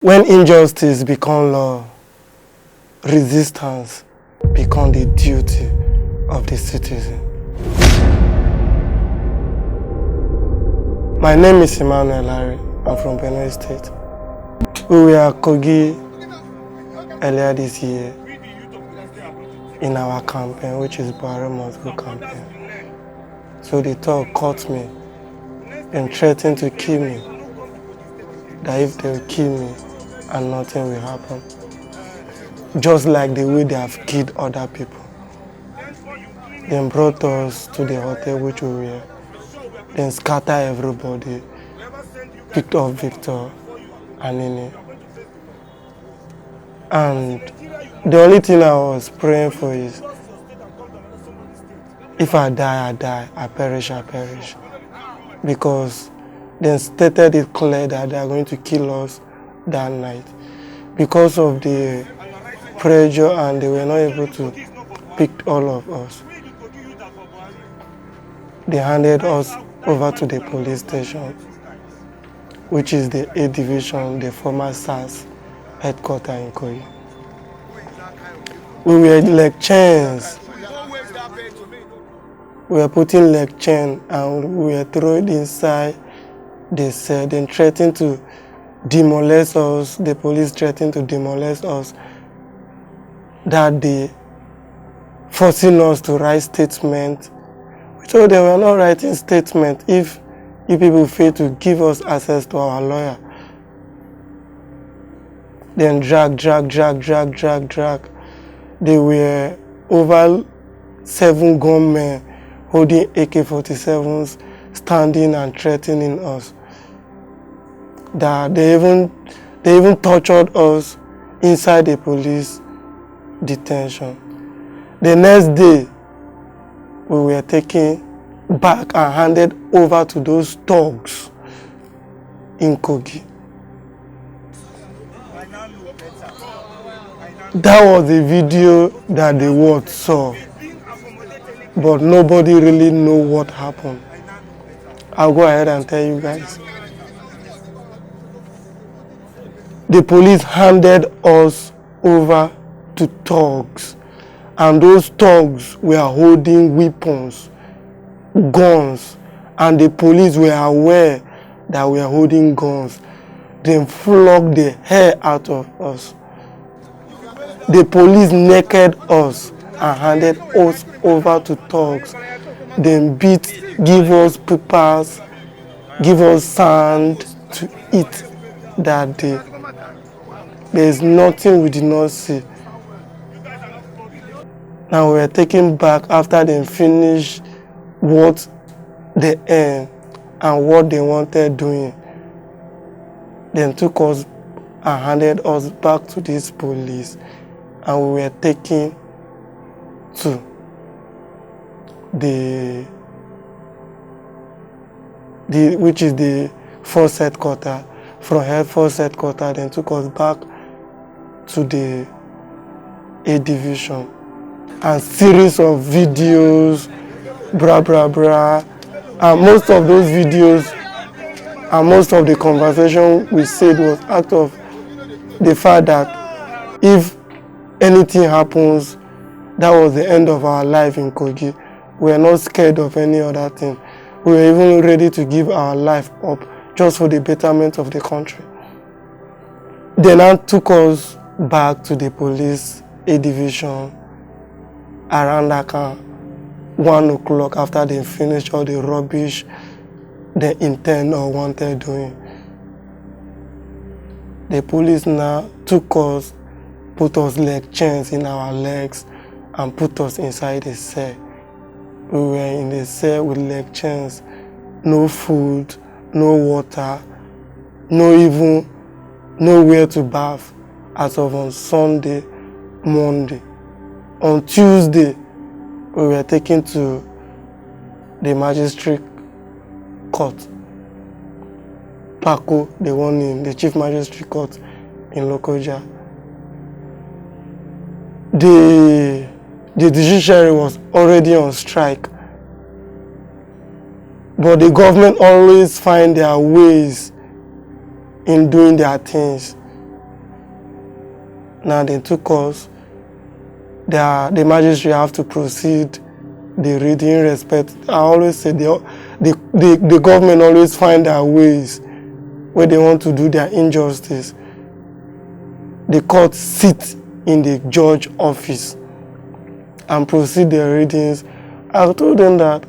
When injustice becomes law, resistance becomes the duty of the citizen. My name is Emmanuel. I'm from Benue State. We were at Kogi earlier this year in our campaign, which is Buhari Must Go campaign. So the talk caught me and threatened to kill me, that if they will kill me and nothing will happen. Just like the way they have killed other people. Then brought us to the hotel which we were. Then scatter everybody, picked up Victor and Nini. And the only thing I was praying for is, if I die, I die. I perish, I perish. Because they stated it clear that they are going to kill us that night. Because of the pressure, and they were not able to pick all of us. They handed us over to the police station, which is the A Division, the former SARS headquarters in Kogi. We were like chains. We were putting leg chain and we were thrown inside the cell, then threatened to demolish us. The police threatened to demolish us that day, forcing us to write statements. We told them we are not writing statements if you people fail to give us access to our lawyer. Then drag. There were over 7 gunmen holding AK-47s, standing and threatening us. That they even tortured us inside the police detention. The next day, we were taken back and handed over to those thugs in Kogi. That was the video that the world saw, but nobody really knows what happened. I'll go ahead and tell you guys. The police handed us over to thugs, and those thugs were holding weapons, guns, and the police were aware that we were holding guns. They flogged the hair out of us. The police naked us and handed us over to thugs. Then beat, give us papers, give us sand to eat that day. There is nothing we did not see. Now we are taken back after they finished what they earned and what they wanted doing. Then took us and handed us back to this police, and we were taken to the which is the force headquarters. From head force headquarters, then took us back to the A Division. And series of videos, and most of those videos and most of the conversation we said was out of the fact that if anything happens, that was the end of our life in Kogi. We were not scared of any other thing. We were even ready to give our life up just for the betterment of the country. They now took us back to the police A Division around like 1 o'clock after they finished all the rubbish they intend or wanted doing. The police now took us, put us leg chains in our legs and put us inside a cell. We were in the cell with leg chains, no food, no water, nowhere to bath as of on Sunday, Monday. On Tuesday, we were taken to the magistrate court, Paco, the one in the chief magistrate court in Lokoja. The judiciary was already on strike, but the government always find their ways in doing their things. Now they took us. The magistrate have to proceed the reading respect. I always say the government always find their ways where they want to do their injustice. The court sit in the judge office and proceed their readings. I told them that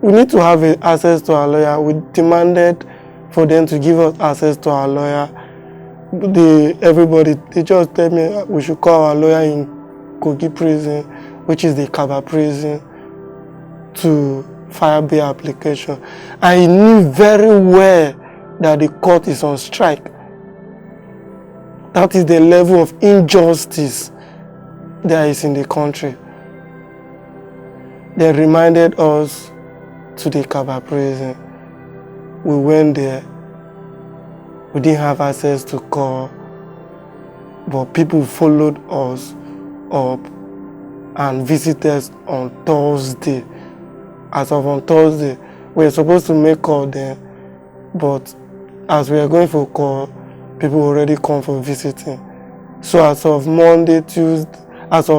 we need to have access to our lawyer. We demanded for them to give us access to our lawyer. They just tell me we should call our lawyer in Kogi prison, which is the Kaba prison, to file bail application. I knew very well that the court is on strike. That is the level of injustice there is in the country. They reminded us to the Kaba prison. We went there. We didn't have access to call, but people followed us up and visited us on Thursday. As of on Thursday, we were supposed to make call then, but as we are going for call, people already come for visiting. So as of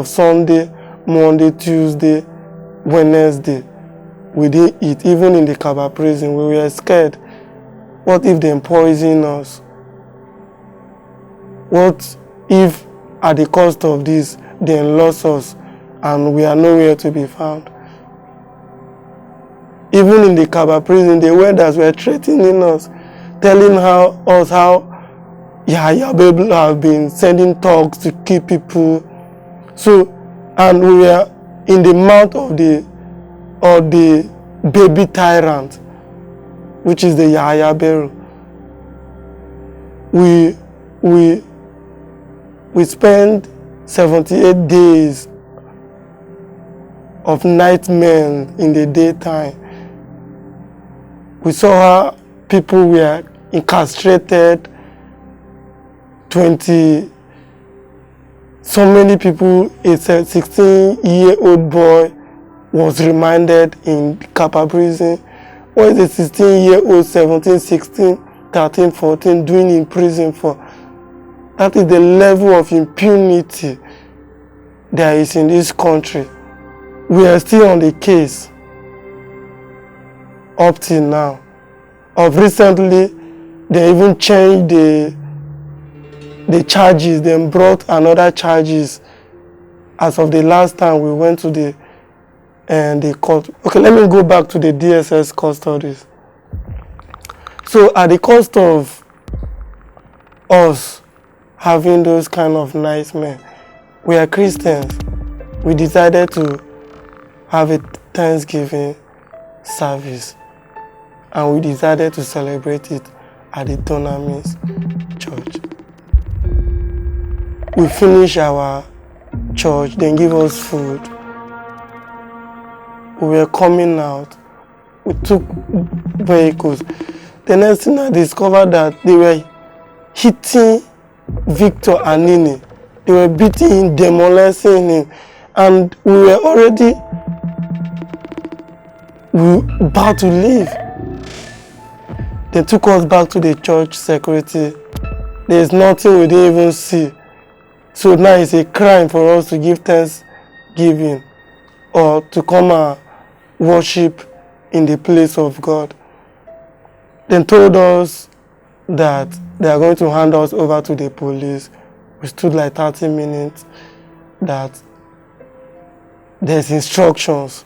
Sunday, Monday, Tuesday, Wednesday, we didn't eat. Even in the Kaba prison, we were scared. What if they poison us? What if at the cost of this, they lost us and we are nowhere to be found? Even in the Kaba prison, the warders were threatening us, telling us how Yahya Babel have been sending thugs to kill people. So, and we were in the mouth of the baby tyrant, which is the Yahya Babel. We spent 78 days of nightmares in the daytime. We saw how people were incarcerated. 20, so many people, a 16-year-old boy was remanded in Kaba prison. What is a 16-year-old, 17, 16, 13, 14 doing in prison for? That is the level of impunity there is in this country. We are still on the case up till now. Of recently, they even changed the charges. They brought another charges as of the last time we went to the court. Okay, let me go back to the DSS custodies. So at the cost of us having those kind of nice men, we are Christians. We decided to have a Thanksgiving service, and we decided to celebrate it at the Dunamis church. We finished our church, then give us food. We were coming out. We took vehicles. The next thing I discovered that they were hitting Victor and Nini. They were beating him, demolishing him, and we were already about to leave. They took us back to the church security. There's nothing we didn't even see. So now it's a crime for us to give thanksgiving or to come and worship in the place of God. They told us that they are going to hand us over to the police. We stood like 30 minutes, that there's instructions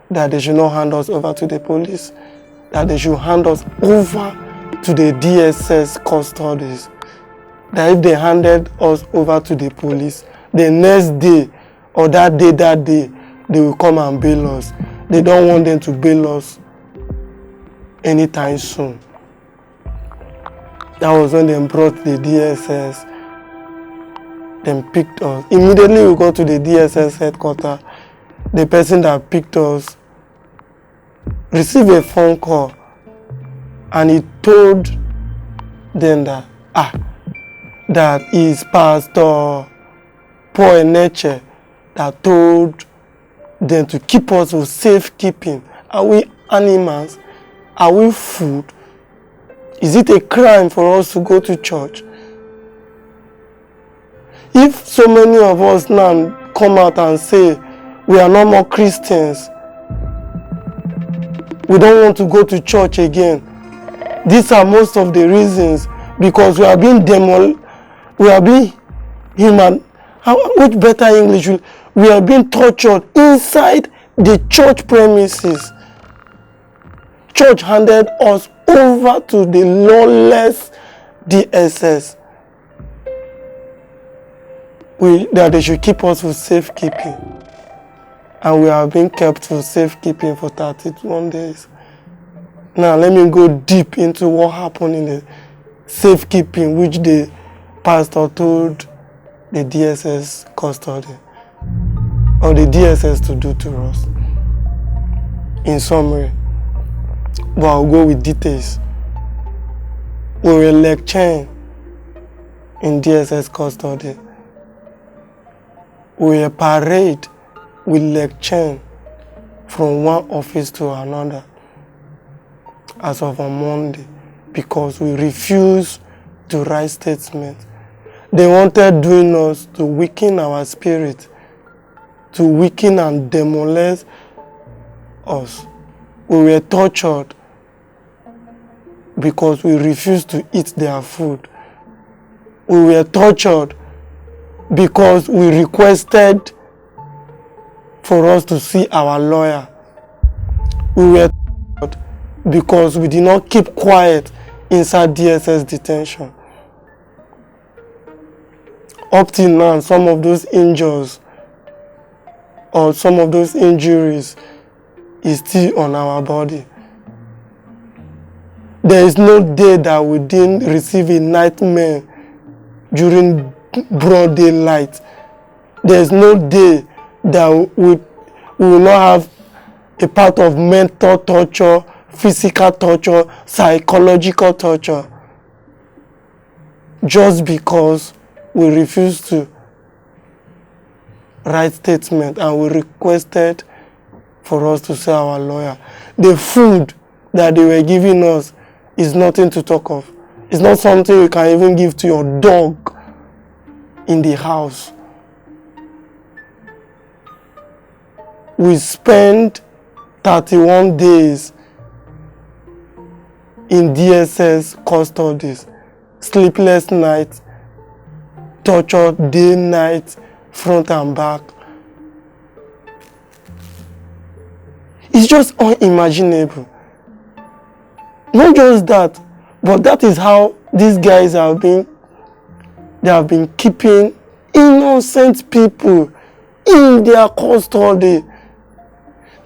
that they should not hand us over to the police, that they should hand us over to the DSS custodies. That if they handed us over to the police, the next day or that day, they will come and bail us. They don't want them to bail us anytime soon. That was when they brought the DSS. Then picked us. Immediately we go to the DSS headquarters. The person that picked us received a phone call, and he told them that is Pastor Paul Eneche that told them to keep us for safekeeping. Are we animals? Are we food? Is it a crime for us to go to church? If so many of us now come out and say we are no more Christians, we don't want to go to church again, these are most of the reasons, because we are being human. Which better English? We are being tortured inside the church premises. Church handed us over to the lawless DSS. That they should keep us for safekeeping. And we have been kept for safekeeping for 31 days. Now let me go deep into what happened in the safekeeping, which the pastor told the DSS custody, or the DSS to do to us. In summary, but I'll go with details. We were lecturing in DSS custody. We were paraded with lecturing from one office to another as of on Monday, because we refused to write statements. They wanted doing us to weaken our spirit, to weaken and demolish us. We were tortured because we refused to eat their food. We were tortured because we requested for us to see our lawyer. We were tortured because we did not keep quiet inside DSS detention. Up till now, some of those injuries or some of those injuries is still on our body. There is no day that we didn't receive a nightmare during broad daylight. There is no day that we will not have a part of mental torture, physical torture, psychological torture, just because we refused to write statement and we requested for us to see our lawyer. The food that they were giving us is nothing to talk of. It's not something you can even give to your dog in the house. We spent 31 days in DSS custodies, sleepless nights, torture day, night, front and back. It's just unimaginable. Not just that, but that is how these guys have been keeping innocent people in their custody.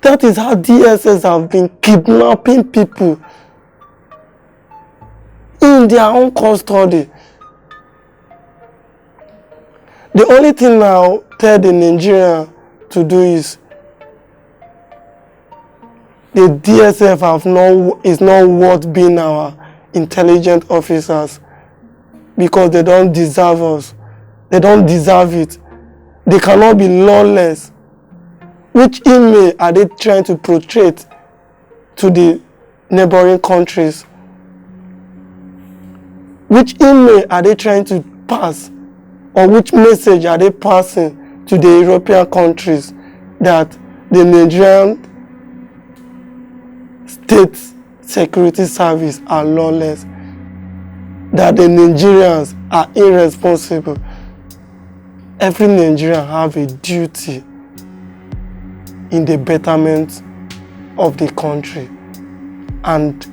That is how DSS have been kidnapping people in their own custody. The only thing I'll tell the Nigerian to do is the DSF is not worth being our intelligent officers, because they don't deserve us. They don't deserve it. They cannot be lawless. Which image are they trying to portray to the neighboring countries? Which image are they trying to pass? Or which message are they passing to the European countries that the Nigerian state security service are lawless, that the Nigerians are irresponsible? Every Nigerian have a duty in the betterment of the country, and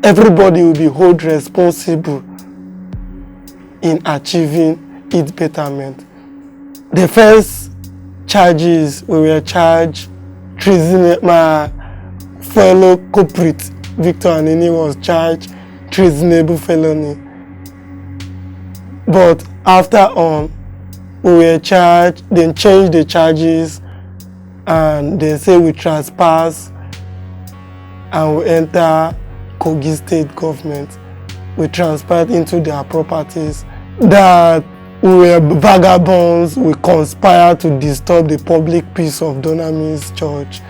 everybody will be held responsible in achieving its betterment. The first charges we were charged, treason. My fellow culprit Victor Anini was charged treasonable felony. But after on, we were charged, then changed the charges, and they say we trespass and we enter Kogi state government. We transpired into their properties, that we were vagabonds, we conspired to disturb the public peace of Dunamis Church,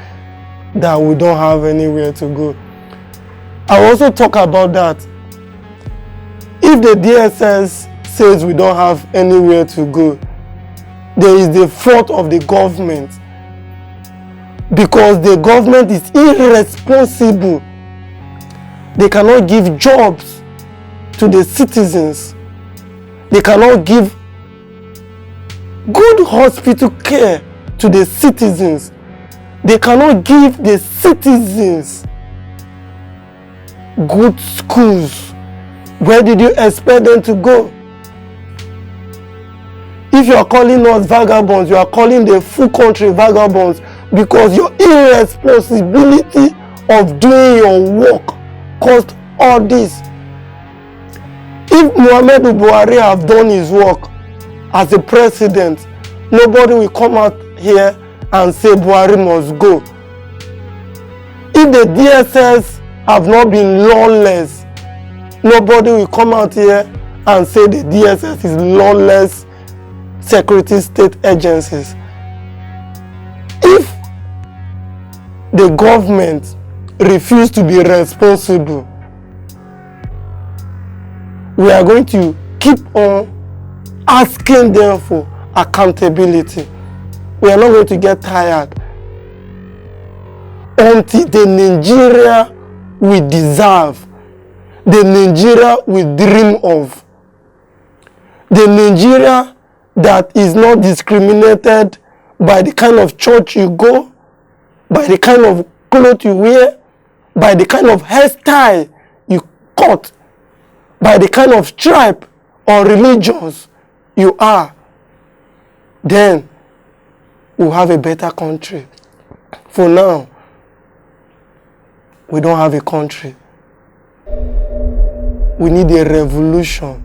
that we don't have anywhere to go. I also talk about that if the DSS says we don't have anywhere to go. There is the fault of the government, because the government is irresponsible. They cannot give jobs to the citizens. They cannot give good hospital care to the citizens. They cannot give the citizens good schools. Where did you expect them to go? If you are calling us vagabonds, you are calling the full country vagabonds, because your irresponsibility of doing your work caused all this. If Muhammadu Buhari have done his work as a president, nobody will come out here and say Buhari must go. If the DSS have not been lawless, nobody will come out here and say the DSS is lawless security state agencies. If the government refuse to be responsible, we are going to keep on asking them for accountability. We are not going to get tired until the Nigeria we deserve, the Nigeria we dream of, the Nigeria that is not discriminated by the kind of church you go, by the kind of clothes you wear, by the kind of hairstyle you cut, by the kind of tribe or religions you are. Then we'll have a better country. For now, we don't have a country. We need a revolution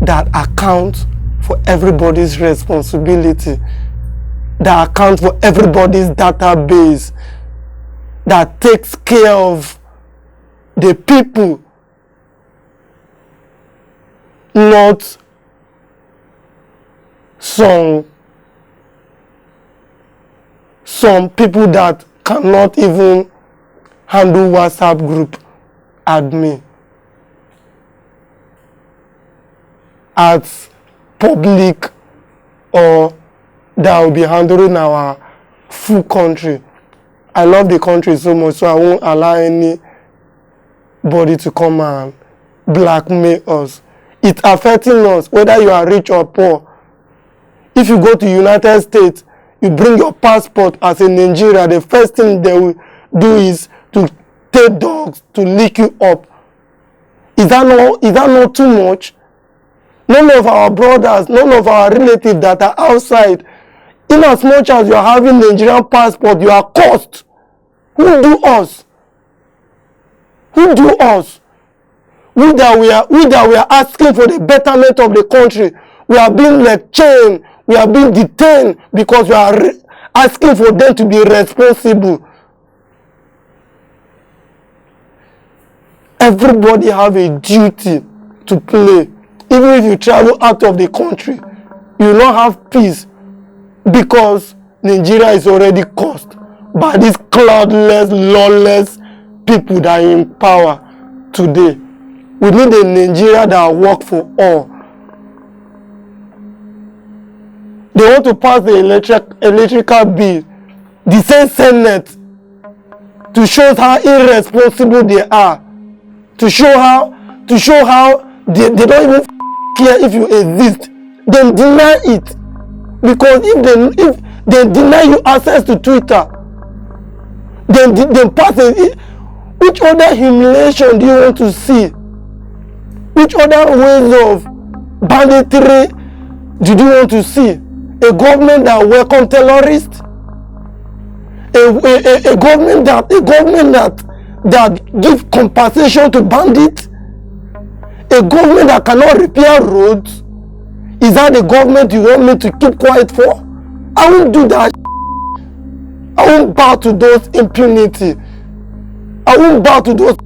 that accounts for everybody's responsibility, that accounts for everybody's database, that takes care of the people, not some people that cannot even handle WhatsApp group admin at public, or that will be handling our full country. I love the country so much, so I won't allow anybody to come and blackmail us. It's affecting us, whether you are rich or poor. If you go to United States, you bring your passport as a Nigerian, the first thing they will do is to take dogs to lick you up. Is that not too much? None of our brothers, none of our relatives that are outside, in as much as you are having Nigerian passport, you are cursed. Who do us? Who do us? We that we are asking for the betterment of the country, we are being chained, we are being detained because we are asking for them to be responsible. Everybody have a duty to play. Even if you travel out of the country, you will not have peace, because Nigeria is already cursed by these cloudless, lawless people that are in power today. We need a Nigeria that will work for all. They want to pass the electrical bill, the same Senate, to show how irresponsible they are, to show how they don't even care if you exist. They deny it, because if they deny you access to Twitter, then they pass it. Which other humiliation do you want to see? Which other ways of banditry did you want to see? A government that welcomes terrorists, a government that gives compensation to bandits, a government that cannot repair roads. Is that the government you want me to keep quiet for? I won't do that. I won't bow to those impunity. I won't bow to those